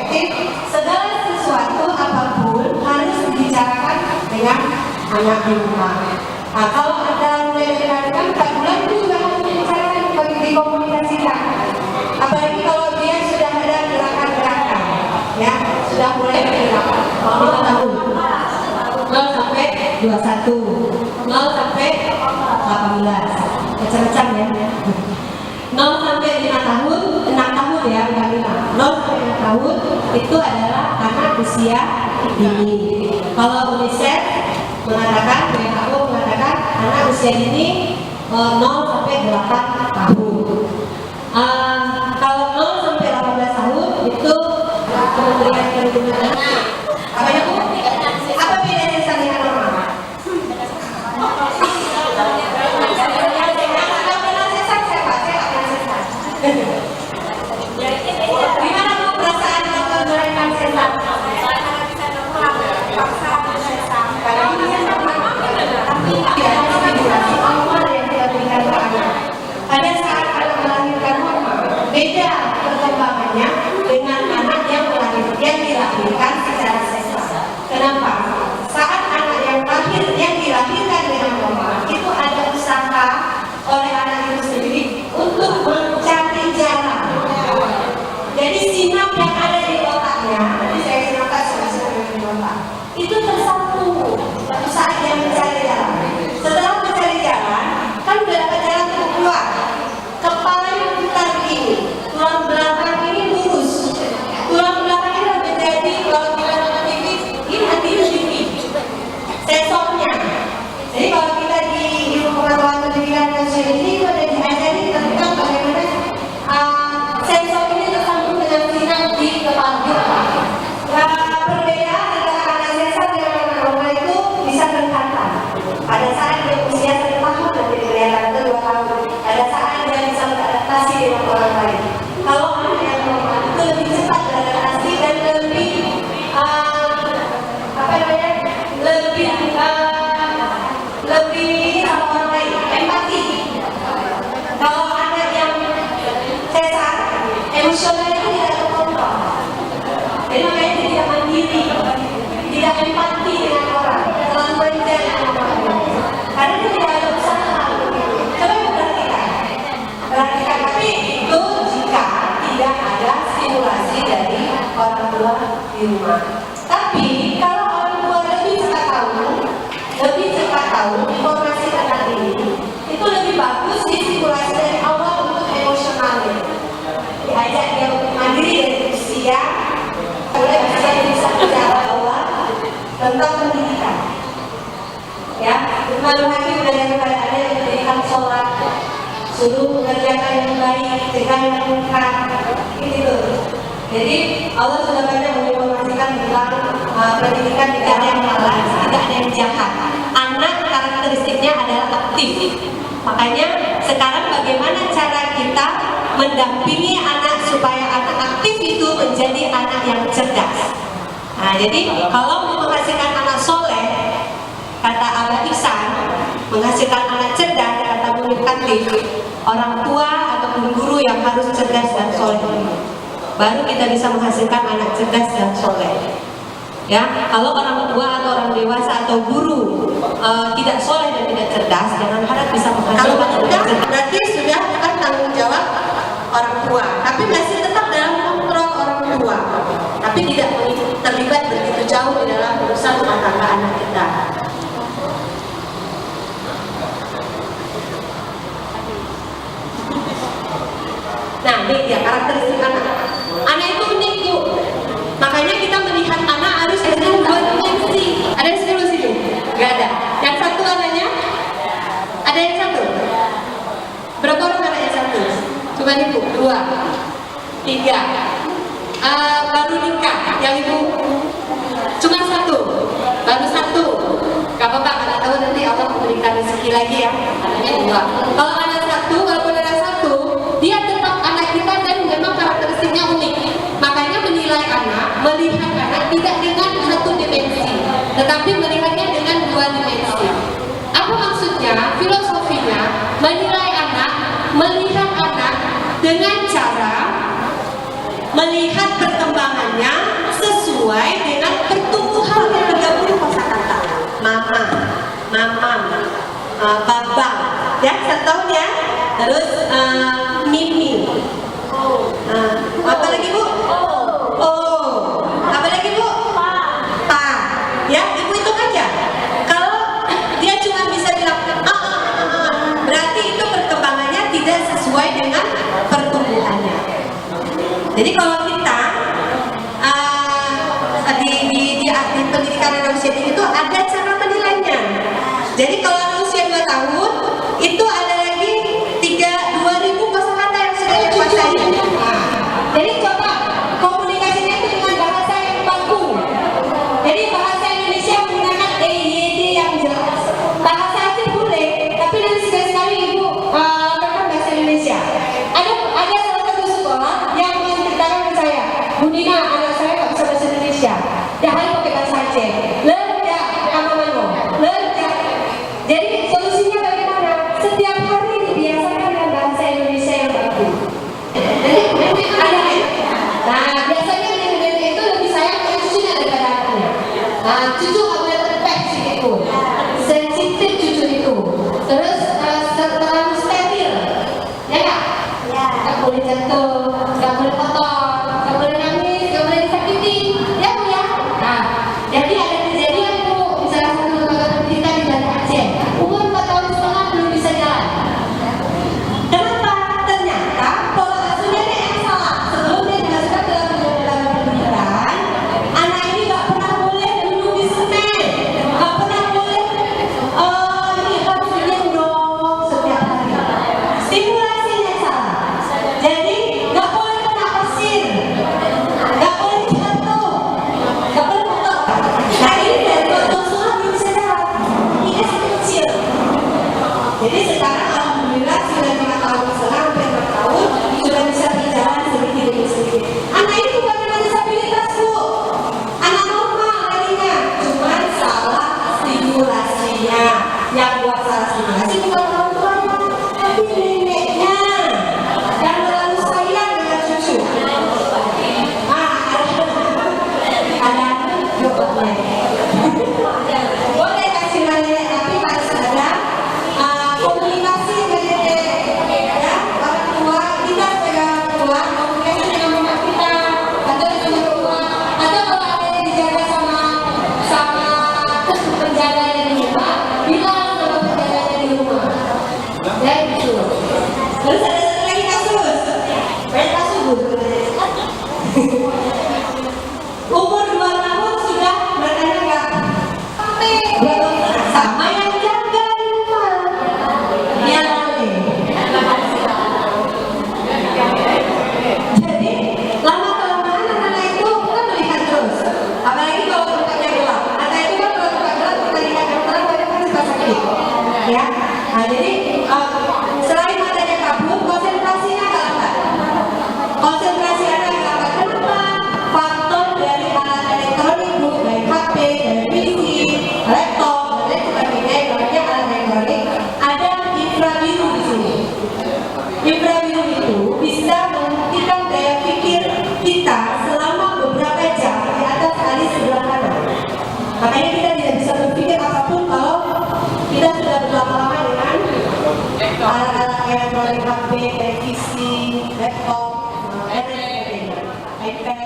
Jadi segala sesuatu apapun harus dibicarakan dengan anak di rumah. Nah, kalau ada mulai mendengarkan 4 bulan itu juga harus dibicarakan, dikomunikasikan. Apalagi kalau dia sudah ada gerakan-gerakan, ya sudah mulai bergerak. Kalau 5 tahun, 0 sampai 21, 0 sampai 18, macam-macam ya. 0 sampai 5 tahun, 6 tahun ya, bukan 5. 0 sampai 6 tahun itu adalah anak usia dini. Kalau UNICEF mengatakan, WHO mengatakan anak usia dini 0 sampai 8 tahun. Kalau 0 sampai 18 tahun itu Kementerian Perhubungan Anak. Apa ya Bu? Apa bedanya sesar dengan normal? Gimana Bu perasaan waktu melahirkan sesar? Pada saat anak melahirkan normal, beda perkembangannya dengan anak yang dilahirkan secara sesar. Kenapa? Saat anak yang dilahirkan dengan normal, itu ada usaha oleh anak itu sendiri untuk mencari jalan. Jadi sinap yang ada di otaknya, nanti saya ceritakan sama-sama di otak, itu tersambung suatu saat dia mencari jalan. Setelah mencari jalan, kan udah dapat jalan untuk keluar. Kepalanya putar begini, tulang belakang ini lurus. Tulang belakang ini menjadi, kalau kita nonton TV, ini hatinya tinggi. Sensornya. Jadi kalau kita di ilmu pengetahuan pendidikan nasional ini itu ada diajari tentang bagaimana sensor ini tersambung dengan sinar di kepala kita. Perbedaan antara anak sesar dengan anak normal itu bisa kelihatan. Pada saat dia usia 1 tahun dan dia kelihatan atau 2 tahun. Pada saat dia bisa beradaptasi dengan orang lain. Kalau anak yang normal itu lebih cepat beradaptasi dan lebih lebih sama orang lain, empati. Kalau anak yang sesar, emosionalnya tidak terkontrol. Jadi makanya dia tidak mandiri, tidak empati dengan orang, terlalu manja dengan orang. Karena dia tidak ada usaha. Coba perhatikan. Tapi itu jika tidak ada stimulasi dari orang tua di rumah. Tapi kalau orang tua lebih cepat tahu informasi tentang ini, itu lebih bagus distimulasi dari awal untuk emosionalnya. Diajak dia untuk mandiri dari usia, mulai bisa bicara awal tentang pendidikan. Ya, Imam Hakim mengajarkan kepada Anda yang mendirikan sholat, suruh mengerjakan yang baik, cegah yang munkar, gitu. Jadi Allah sudah banyak menginformasikan tentang pendidikan, tidak ada yang malas, tidak ada yang jahat. Anak karakteristiknya adalah aktif. Makanya sekarang bagaimana cara kita mendampingi anak supaya anak aktif itu menjadi anak yang cerdas. Nah, jadi kalau mau menghasilkan anak soleh, kata Abah Ihsan, menghasilkan anak cerdas, kata Munir Khatib, orang tua ataupun guru yang harus cerdas dan soleh. Baru kita bisa menghasilkan anak cerdas dan soleh. Ya, kalau orang tua atau orang dewasa atau guru tidak soleh dan tidak cerdas, jangan harap bisa menghasilkan anak cerdas. Berarti sudah kan tanggung jawab orang tua, tapi masih tetap dalam kontrol orang tua, tapi tidak terlibat begitu jauh di dalam urusan rumah tangga anak kita. Nah, ini dia karakteristik anak. Anak itu unik, Bu. Makanya kita melihat anak harus dengan 2 dimensi. Ada yang sebelah situ? Gak ada. Yang satu anaknya? Ada yang satu? Berapa orang anak yang satu? Coba ibu, 2, 3. Baru nikah, yang ibu cuma 1, baru 1. Gak apa-apa, anak tahu nanti Allah memberikan rezeki lagi ya. Anaknya 2. Kalau anak 1, walaupun ada 1, dia tetap anak kita dan memang karakteristiknya unik. Makanya melihat anak tidak dengan 1 dimensi, tetapi melihatnya dengan 2 dimensi. Apa maksudnya? Filosofinya menilai anak, melihat anak dengan cara melihat perkembangannya sesuai dengan pertumbuhan yang tergabung kosakata. Mama, mamam, babang, ya satu ya. Terus mimi. Apa lagi Bu? Oh. Apa lagi Bu? Pa. Ya, Ibu hitung aja. Kalau dia cuma bisa bilang berarti itu perkembangannya tidak sesuai dengan pertumbuhannya. Jadi kalau kita di pendidikan anak usia dini itu ada cara menilainya. Jadi kalau anak usia 2 tahun itu ada lagi 2.000 kosakata yang sudah dikuasai. Jadi coba komunikasinya itu dengan bahasa yang baku. Jadi bahasa Indonesia menggunakan EYD yang jelas. Bahasa Aceh boleh, tapi nanti sekali-sekali Ibu lakukan bahasa Indonesia. Ada salah satu sekolah yang menceritakan ke saya, Bu Nina, anak saya nggak bisa bahasa Indonesia. Ya harus pakai bahasa Aceh. Lerja, kamamano, lerja. Jadi solusinya bagaimana? Setiap hari dibiasakan dengan bahasa Indonesia yang baku. Jadi ada. Nah biasanya nenek itu lebih sayang ke cucunya daripada anaknya. Nah cucu nggak boleh terpek sih itu. Sensitif cucu itu. Terus terlalu steril, ya nggak? Ya. Nggak boleh jatuh, nggak boleh kotor, nggak boleh nangis, nggak boleh disakiti. Ya Bu ya. Nah, jadi ada kejadian Bu, di salah satu lembaga pendidikan di Banda Aceh, umur 4 tahun setengah belum bisa jalan. Kenapa? Ternyata pola asuhnya yang salah. Sebelum dia dimasukkan ke dalam pendidikan, anak ini nggak pernah boleh duduk di semen, nggak pernah boleh ini harus digendong setiap hari. Stimulasinya salah. Jadi nggak boleh kena pasir, nggak boleh jatuh, nggak boleh kotor. Nah ini dari waktu sekolah belum bisa jalan. Ini masih kecil. Jadi sekarang alhamdulillah sudah 5 tahun setengah, hampir 6 tahun sudah bisa berjalan sedikit demi sedikit. Anak ini bukan anak disabilitas Bu, anak normal tadinya, cuma salah stimulasinya. Yang buat salah stimulasi bukan orang tuanya, tapi neneknya yang terlalu sayang dengan cucu. Ada jawabnya. Boleh kasih nenek, tapi harus ada komunikasi dengan nenek, ya orang tua. Kita sebagai orang tua komunikasi dengan mama kita atau dengan mertua, atau kalau ada yang dijaga sama penjaganya di rumah, bilang sama penjaganya di rumah. Ya gitu. Terus ada satu lagi kasus, banyak kasus Bu sebenarnya. Umur 2 tahun sudah matanya nggak sampai 2 tahun sama yang jaga di rumah. Dia lalai. Jadi lama kelamaan anak itu kan melihat terus. Apalagi kalau mukanya gelap. Anak itu kan kalau muka gelap kita lihat yang terang banyak kan suka sakit. Ya. Nah jadi selain matanya kabur, konsentrasinya nggak lambat. Konsentrasi anak nggak lambat. Kenapa? Faktor dari alat elektronik Bu, dari HP, dari PC, laptop, dan lain sebagainya. Namanya alat elektronik. Ada infrabiru di sini. Infrabiru itu bisa menghentikan daya pikir kita selama beberapa jam di atas alis sebelah kanan. Makanya kita tidak bisa berpikir apapun kalau kita sudah berlama-lama dengan alat-alat elektronik HP, televisi, laptop, dan lain sebagainya.